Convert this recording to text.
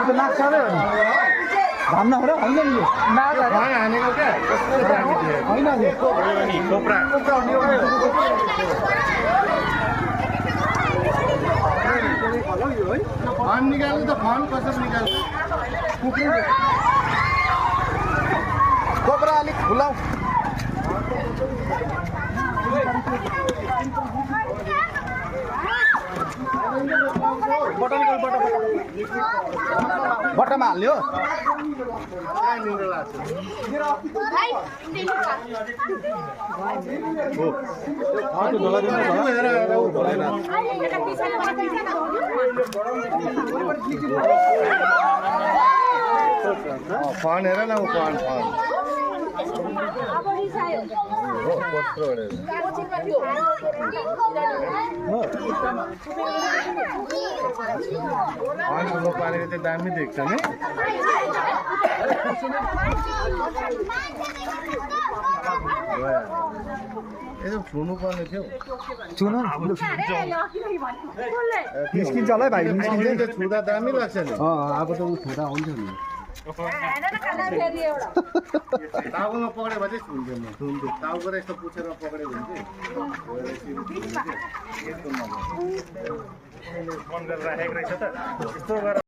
त नाक साह्रै हो नि धाम नखेर होइन नि हानेको क्या होइन नि खोप्रा फन निकाल्नु त फन कसरी निकाल्नु कोब्रा अलिक खुलाउ बट्टामा हाल्ने हो फन हेर न फन फन फनको पारेको चाहिँ दामी देख्छ नि यसो छुनु पर्ने थियो छुनु निस्किन्छ होला है भाइ निस्किन्छ छुँदा दामी लाग्छ नि अब त ऊ छुँदा हुन्थ्यो नि टाउकोमा पक्रेको भए चाहिँ छुन्थ्यो म छुन्थ्यो टाउको र यस्तो पुछेर पक्रेको हुन्थ्यो फोन गरेर राखेको रहेछ त